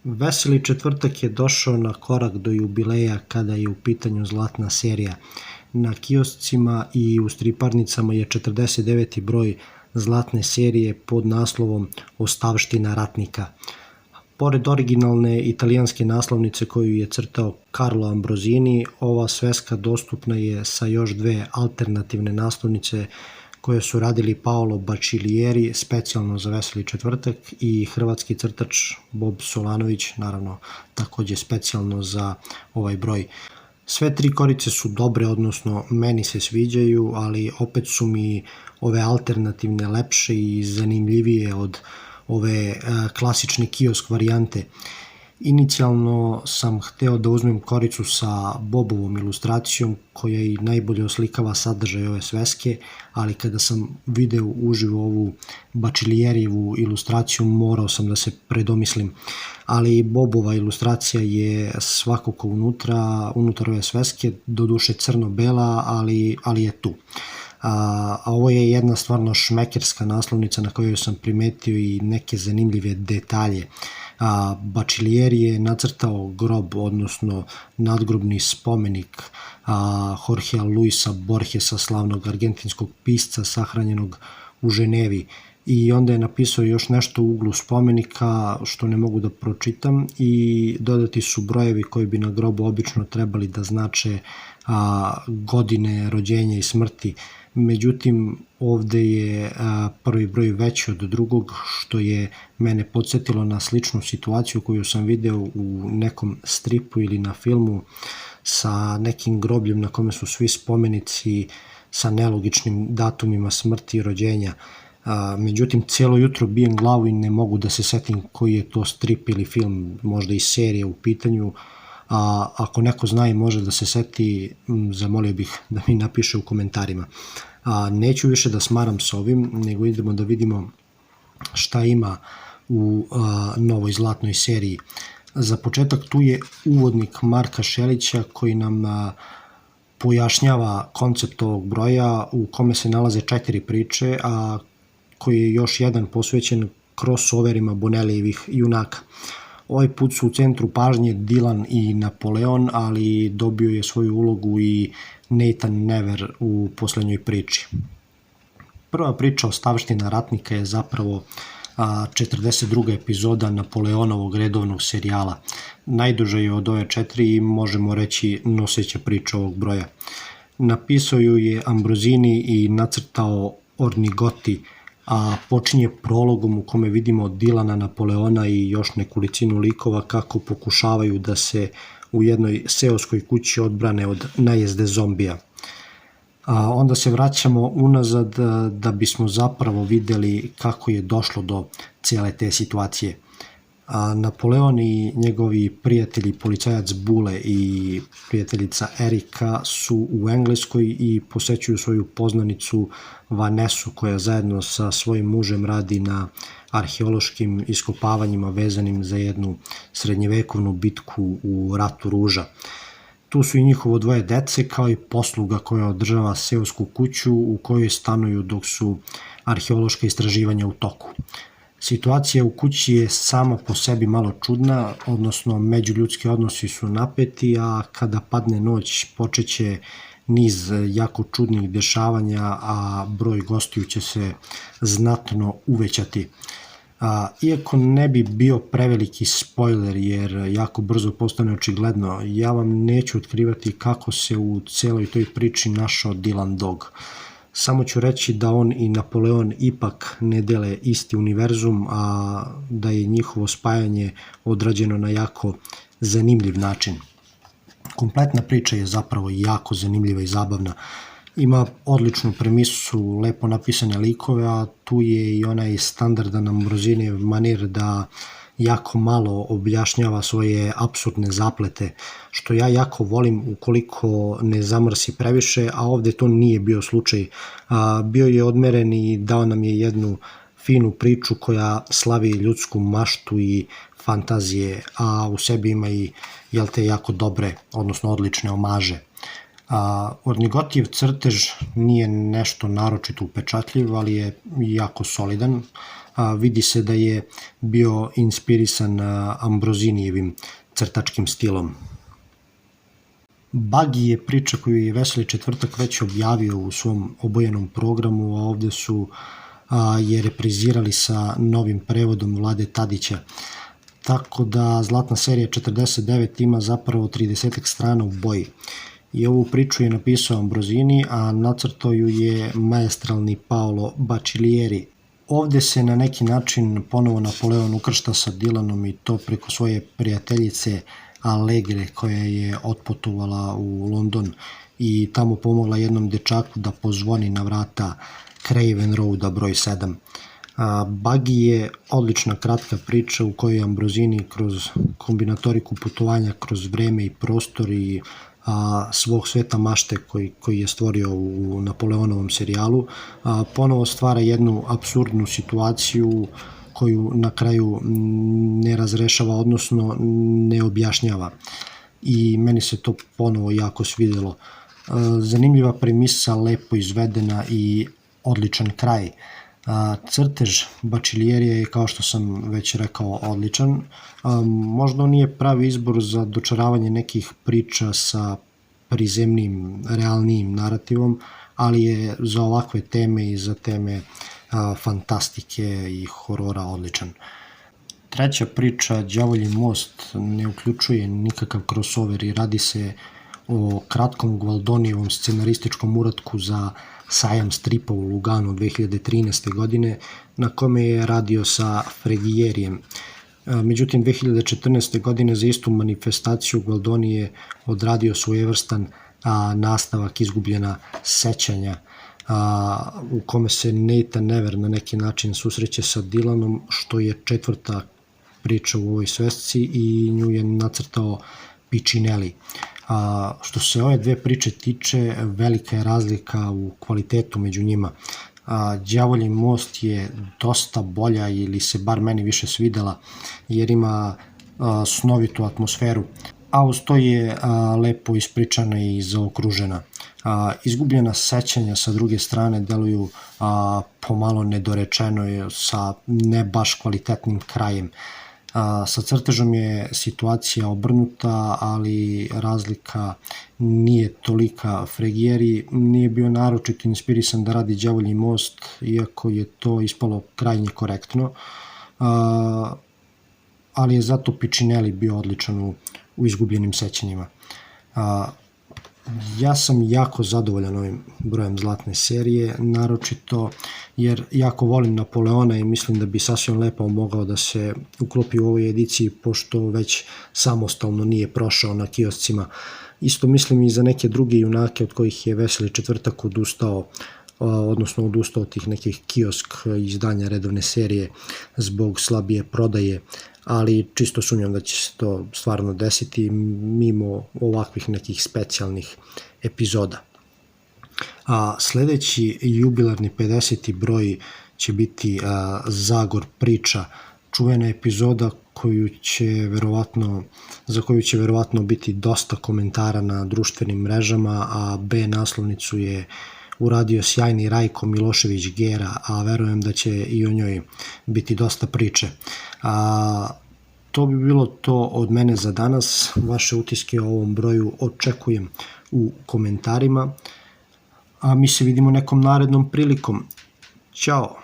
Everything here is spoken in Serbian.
Veseli četvrtak je došao na korak do jubileja kada je u pitanju zlatna serija. Na kioscima i u striparnicama je 49. broj zlatne serije pod naslovom Ostavština ratnika. Pored originalne italijanske naslovnice koju je crtao Carlo Ambrosini, ova sveska dostupna je sa još dve alternativne naslovnice koje su radili Paolo Baciglieri specijalno za Veseli četvrtak i hrvatski crtač Bob Solanović, naravno takođe specijalno za ovaj broj. Sve tri korice su dobre, odnosno meni se sviđaju, ali opet su mi ove alternativne lepše i zanimljivije od ove klasične kiosk varijante. Inicijalno sam hteo da uzmem koricu sa Bobovom ilustracijom koja i najbolje oslikava sadržaj ove sveske, ali kada sam video uživo ovu Baciglierijevu ilustraciju morao sam da se predomislim. Ali Bobova ilustracija je svakako unutar ove sveske, doduše crno-bela, ali je tu. A ovo je jedna stvarno šmekerska naslovnica na kojoj sam primetio i neke zanimljive detalje. Baciglieri je nacrtao grob, odnosno nadgrobni spomenik Jorgea Luisa Borgesa, slavnog argentinskog pisca sahranjenog u Ženevi. I onda je napisao još nešto u uglu spomenika što ne mogu da pročitam i dodati su brojevi koji bi na grobu obično trebali da znače godine rođenja i smrti. Međutim, ovde je prvi broj veći od drugog, što je mene podsjetilo na sličnu situaciju koju sam video u nekom stripu ili na filmu sa nekim grobljem na kome su svi spomenici sa nelogičnim datumima smrti i rođenja. Međutim, cijelo jutro bijem glavu i ne mogu da se setim koji je to strip ili film, možda i serija u pitanju. Ako neko zna i može da se seti, zamolio bih da mi napiše u komentarima. Neću više da smaram s ovim, nego idemo da vidimo šta ima u novoj zlatnoj seriji. Za početak tu je uvodnik Marka Šelića koji nam pojašnjava koncept ovog broja u kome se nalaze 4 priče, a koji je još jedan posvećen crossoverima Bonelijevih junaka. Ovaj put su u centru pažnje Dylan i Napoleon, ali dobio je svoju ulogu i Nathan Never u poslednjoj priči. Prva priča Ostavština ratnika je zapravo 42. epizoda Napoleonovog redovnog serijala. Najduža je od ove 4 i možemo reći noseća priča ovog broja. Napisao ju je Ambrosini i nacrtao Ornigoti, a počinje prologom u kome vidimo Dylana, Napoleona i još nekolicinu likova kako pokušavaju da se u jednoj seoskoj kući odbrane od najezde zombija. Onda se vraćamo unazad da bismo zapravo videli kako je došlo do cijele te situacije. Napoleon i njegovi prijatelji, policajac Bule i prijateljica Erika su u Engleskoj i posećuju svoju poznanicu Vanesu koja zajedno sa svojim mužem radi na arheološkim iskopavanjima vezanim za jednu srednjevekovnu bitku u Ratu ruža. Tu su i njihovo dvoje dece kao i posluga koja održava seosku kuću u kojoj stanuju dok su arheološka istraživanja u toku. Situacija u kući je sama po sebi malo čudna, odnosno međuljudski odnosi su napeti, a kada padne noć počeće niz jako čudnih dešavanja, a broj gostiju će se znatno uvećati. Iako ne bi bio preveliki spoiler jer jako brzo postane očigledno, ja vam neću otkrivati kako se u celoj toj priči našao Dylan Dog. Samo ću reći da on i Napoleon ipak ne dele isti univerzum, a da je njihovo spajanje odrađeno na jako zanimljiv način. Kompletna priča je zapravo jako zanimljiva i zabavna. Ima odličnu premisu, lepo napisane likove, a tu je i onaj standardan Ambrosinijev manir da jako malo objašnjava svoje apsurdne zaplete, što ja jako volim ukoliko ne zamrsi previše, a ovde to nije bio slučaj. Bio je odmeren i dao nam je jednu finu priču koja slavi ljudsku maštu i fantazije, a u sebi ima i jako dobre, odnosno odlične omaže. Ornigotijev crtež nije nešto naročito upečatljiv, ali je jako solidan. vidi se da je bio inspirisan Ambrozinijevim crtačkim stilom. Bagi je priča koju je Veseli Četvrtak već objavio u svom obojenom programu, a ovde su je reprizirali sa novim prevodom Vlade Tadića. Tako da Zlatna serija 49 ima zapravo 30 strana u boji. I ovu priču je napisao Ambrozini, a nacrtao ju je maestralni Paolo Bacilieri. Ovde se na neki način ponovo Napoleon ukršta sa Dylanom i to preko svoje prijateljice Allegre koja je otputovala u London i tamo pomogla jednom dečaku da pozvoni na vrata Craven Roada broj 7. Bagi je odlična kratka priča u kojoj Ambrozini kroz kombinatoriku putovanja kroz vreme i prostor i svog sveta mašte koji je stvorio u Napoleonovom serijalu, ponovo stvara jednu apsurdnu situaciju koju na kraju ne razrešava, odnosno ne objašnjava. I meni se to ponovo jako svidelo. Zanimljiva premisa, lepo izvedena i odličan kraj. Crtež Bacilierija je, kao što sam već rekao, odličan. Možda on nije pravi izbor za dočaravanje nekih priča sa prizemnim, realnijim narativom, ali je za ovakve teme i za teme fantastike i horora odličan. Treća priča, Đavolji most, ne uključuje nikakav crossover i radi se o kratkom Gualdonijevom scenarističkom uratku za sajam stripa u Luganu 2013. godine, na kome je radio sa Fregierijem. Međutim, 2014. godine za istu manifestaciju Gualdoni je odradio svojevrstan nastavak Izgubljena sećanja, u kome se Nathan Never na neki način susreće sa Dylanom, što je četvrta priča u ovoj svesci i nju je nacrtao Piccinelli. Što se ove dve priče tiče, velika je razlika u kvalitetu među njima. Đavolji most je dosta bolja, ili se bar meni više svidela, jer ima snovitu atmosferu, a uz to je lepo ispričana i zaokružena. Izgubljena sećanja sa druge strane deluju pomalo nedorečeno sa ne baš kvalitetnim krajem. Sa crtežom je situacija obrnuta, ali razlika nije tolika. Fregieri nije bio naročito inspirisan da radi Đavolji most, iako je to ispalo krajnje korektno, ali je zato Piccinelli bio odličan u Izgubljenim sećanjima. Ja sam jako zadovoljan ovim brojem Zlatne serije, naročito jer jako volim Napoleona i mislim da bi sasvim lepo mogao da se uklopi u ovoj ediciji, pošto već samostalno nije prošao na kioscima. Isto mislim i za neke druge junake od kojih je Veseli Četvrtak odustao, odnosno odustao od tih nekih kiosk izdanja redovne serije zbog slabije prodaje, ali čisto sumnjam da će se to stvarno desiti mimo ovakvih nekih specijalnih epizoda. Sledeći jubilarni 50. broj će biti Zagor priča, čuvena epizoda za koju će verovatno biti dosta komentara na društvenim mrežama, a B naslovnicu je uradio sjajni Rajko Milošević Gera, a verujem da će i o njoj biti dosta priče. To bi bilo to od mene za danas. Vaše utiske o ovom broju očekujem u komentarima, a mi se vidimo nekom narednom prilikom. Ćao!